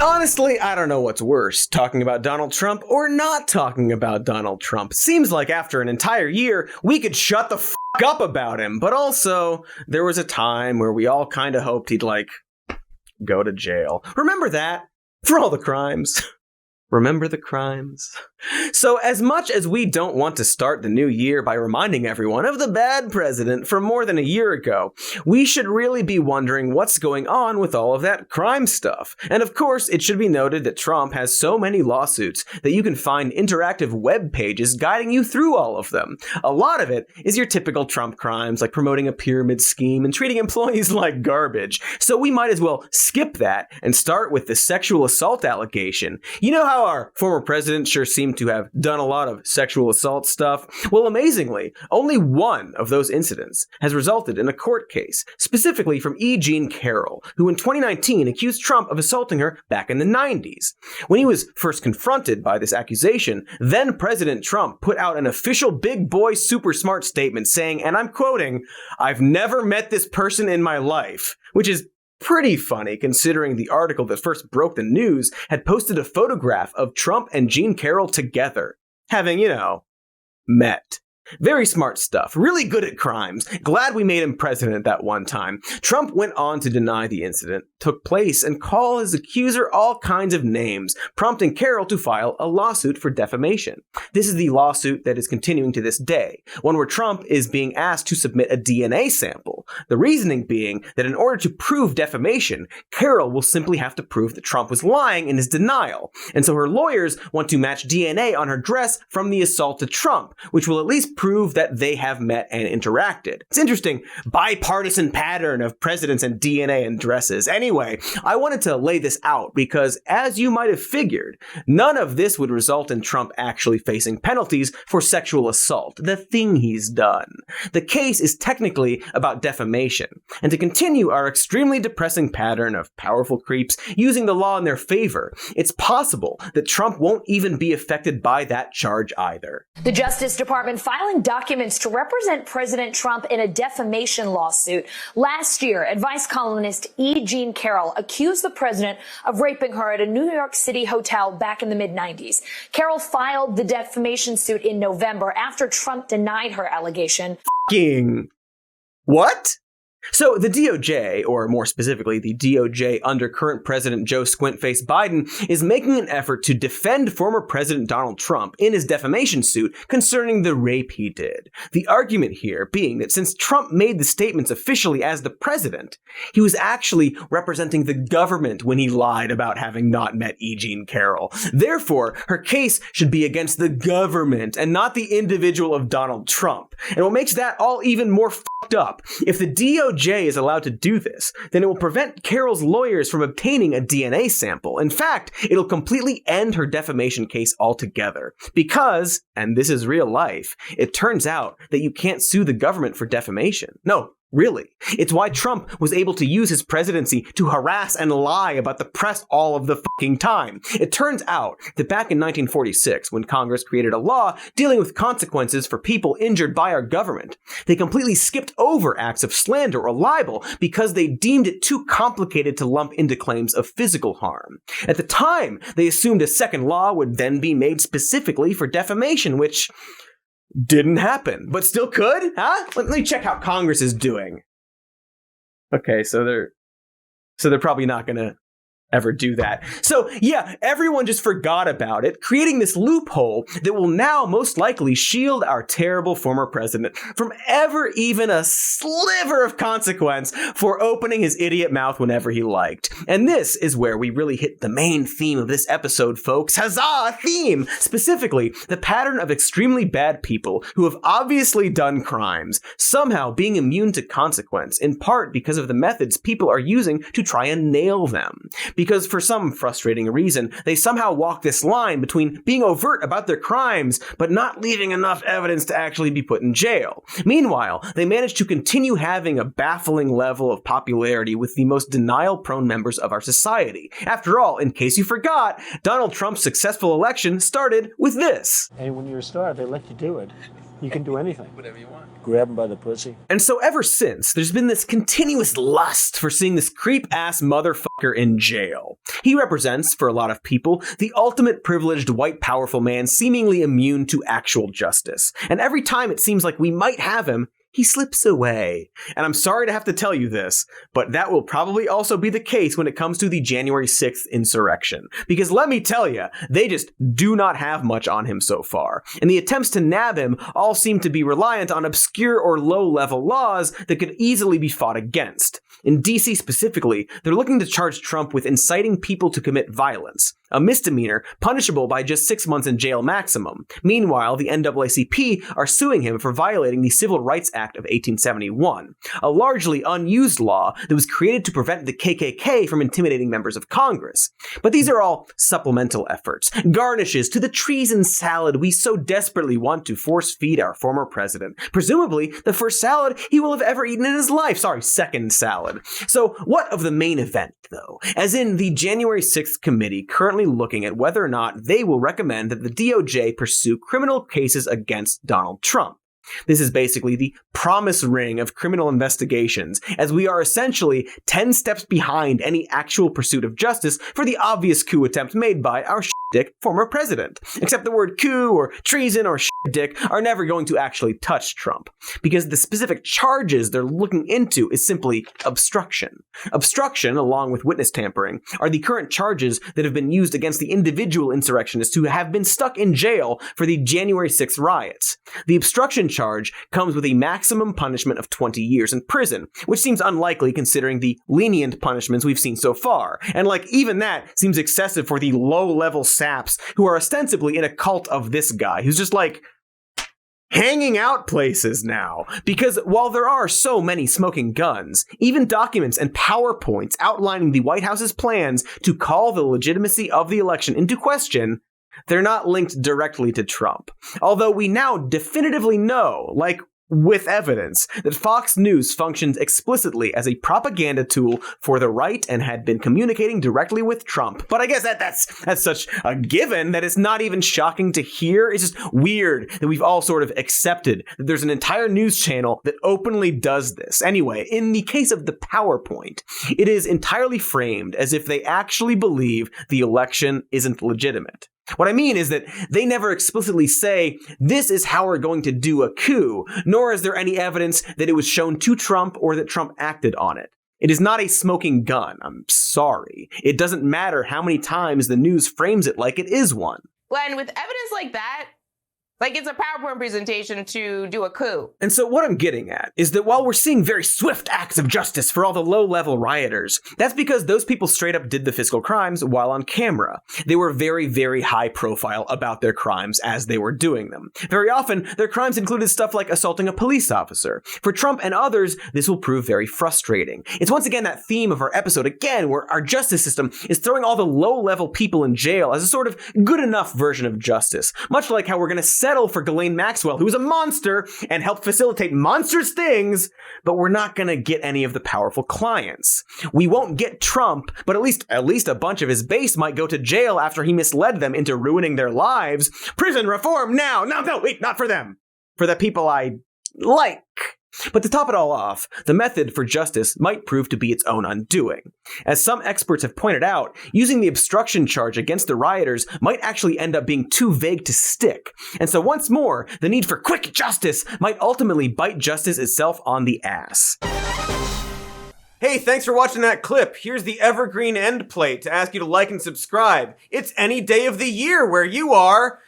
Honestly, I don't know what's worse, talking about Donald Trump or not talking about Donald Trump. Seems like after an entire year, we could shut the f*** up about him, but also, there was a time where we all kind of hoped he'd, go to jail. Remember that? For all the crimes. Remember the crimes? So as much as we don't want to start the new year by reminding everyone of the bad president from more than a year ago, we should really be wondering what's going on with all of that crime stuff. And of course, it should be noted that Trump has so many lawsuits that you can find interactive web pages guiding you through all of them. A lot of it is your typical Trump crimes, like promoting a pyramid scheme and treating employees like garbage. So we might as well skip that and start with the sexual assault allegation. You know how our former president sure seemed to have done a lot of sexual assault stuff? Well, amazingly, only one of those incidents has resulted in a court case, specifically from E. Jean Carroll, who in 2019 accused Trump of assaulting her back in the 90s. When he was first confronted by this accusation, then President Trump put out an official big boy super smart statement saying, and I'm quoting, "I've never met this person in my life," which is pretty funny considering the article that first broke the news had posted a photograph of Trump and Jean Carroll together, having, met. Very smart stuff. Really good at crimes. Glad we made him president that one time. Trump went on to deny the incident took place and call his accuser all kinds of names, prompting Carroll to file a lawsuit for defamation. This is the lawsuit that is continuing to this day, one where Trump is being asked to submit a DNA sample. The reasoning being that in order to prove defamation, Carroll will simply have to prove that Trump was lying in his denial. And so her lawyers want to match DNA on her dress from the assault to Trump, which will at least prove that they have met and interacted. It's interesting, bipartisan pattern of presidents and DNA and dresses. Anyway, I wanted to lay this out because, as you might have figured, none of this would result in Trump actually facing penalties for sexual assault, the thing he's done. The case is technically about defamation, and to continue our extremely depressing pattern of powerful creeps using the law in their favor, it's possible that Trump won't even be affected by that charge either. The Justice Department filing documents to represent President Trump in a defamation lawsuit. Last year, advice columnist E. Jean Carroll accused the president of raping her at a New York City hotel back in the mid-90s. Carroll filed the defamation suit in November after Trump denied her allegation. What? So the DOJ, or more specifically the DOJ under current President Joe Squintface Biden, is making an effort to defend former President Donald Trump in his defamation suit concerning the rape he did. The argument here being that since Trump made the statements officially as the president, he was actually representing the government when he lied about having not met E. Jean Carroll. Therefore, her case should be against the government and not the individual of Donald Trump. And what makes that all even more fucked up, if the DOJ is allowed to do this, then it will prevent Carroll's lawyers from obtaining a DNA sample. In fact, it'll completely end her defamation case altogether. Because, and this is real life, it turns out that you can't sue the government for defamation. No, really. It's why Trump was able to use his presidency to harass and lie about the press all of the fucking time. It turns out that back in 1946, when Congress created a law dealing with consequences for people injured by our government, they completely skipped over acts of slander or libel because they deemed it too complicated to lump into claims of physical harm. At the time, they assumed a second law would then be made specifically for defamation, which didn't happen, but still could, huh? Let me check how Congress is doing. Okay, so they're probably not gonna ever do that. So yeah, everyone just forgot about it, creating this loophole that will now most likely shield our terrible former president from ever even a sliver of consequence for opening his idiot mouth whenever he liked. And this is where we really hit the main theme of this episode, folks. Huzzah, theme! Specifically, the pattern of extremely bad people who have obviously done crimes, somehow being immune to consequence, in part because of the methods people are using to try and nail them. Because for some frustrating reason, they somehow walk this line between being overt about their crimes, but not leaving enough evidence to actually be put in jail. Meanwhile, they manage to continue having a baffling level of popularity with the most denial-prone members of our society. After all, in case you forgot, Donald Trump's successful election started with this. Hey, when you're a star, they let you do it. You can do anything. Whatever you want. Grab him by the pussy. And so ever since, there's been this continuous lust for seeing this creep-ass motherfucker in jail. He represents, for a lot of people, the ultimate privileged white powerful man seemingly immune to actual justice. And every time it seems like we might have him, he slips away. And I'm sorry to have to tell you this, but that will probably also be the case when it comes to the January 6th insurrection. Because let me tell you, they just do not have much on him so far. And the attempts to nab him all seem to be reliant on obscure or low-level laws that could easily be fought against. In DC specifically, they're looking to charge Trump with inciting people to commit violence, a misdemeanor punishable by just 6 months in jail maximum. Meanwhile, the NAACP are suing him for violating the Civil Rights Act of 1871, a largely unused law that was created to prevent the KKK from intimidating members of Congress. But these are all supplemental efforts, garnishes to the treason salad we so desperately want to force-feed our former president. Presumably, the first salad he will have ever eaten in his life. Sorry, second salad. So what of the main event, though? As in the January 6th committee currently looking at whether or not they will recommend that the DOJ pursue criminal cases against Donald Trump. This is basically the promise ring of criminal investigations, as we are essentially 10 steps behind any actual pursuit of justice for the obvious coup attempt made by our dick former president. Except the word coup or treason or dick are never going to actually touch Trump, because the specific charges they're looking into is simply obstruction. Obstruction, along with witness tampering, are the current charges that have been used against the individual insurrectionists who have been stuck in jail for the January 6th riots. The obstruction charge comes with a maximum punishment of 20 years in prison, which seems unlikely considering the lenient punishments we've seen so far. And even that seems excessive for the low-level saps who are ostensibly in a cult of this guy, who's just hanging out places now. Because while there are so many smoking guns, even documents and PowerPoints outlining the White House's plans to call the legitimacy of the election into question, they're not linked directly to Trump. Although we now definitively know, with evidence, that Fox News functions explicitly as a propaganda tool for the right and had been communicating directly with Trump. But I guess that's such a given that it's not even shocking to hear. It's just weird that we've all sort of accepted that there's an entire news channel that openly does this. Anyway, in the case of the PowerPoint, it is entirely framed as if they actually believe the election isn't legitimate. What I mean is that they never explicitly say, this is how we're going to do a coup, nor is there any evidence that it was shown to Trump or that Trump acted on it. It is not a smoking gun. I'm sorry. It doesn't matter how many times the news frames it like it is one. Glenn, with evidence like that, it's a PowerPoint presentation to do a coup. And so what I'm getting at is that while we're seeing very swift acts of justice for all the low-level rioters, that's because those people straight up did the fiscal crimes while on camera. They were very, very high profile about their crimes as they were doing them. Very often, their crimes included stuff like assaulting a police officer. For Trump and others, this will prove very frustrating. It's once again that theme of our episode again, where our justice system is throwing all the low-level people in jail as a sort of good enough version of justice. Much like how we're going to settle for Ghislaine Maxwell, who is a monster and helped facilitate monstrous things, but we're not going to get any of the powerful clients. We won't get Trump, but at least a bunch of his base might go to jail after he misled them into ruining their lives. Prison reform now! No, wait, not for them. For the people I like. But to top it all off, the method for justice might prove to be its own undoing. As some experts have pointed out, using the obstruction charge against the rioters might actually end up being too vague to stick. And so once more, the need for quick justice might ultimately bite justice itself on the ass. Hey, thanks for watching that clip. Here's the evergreen end plate to ask you to like and subscribe. It's any day of the year where you are.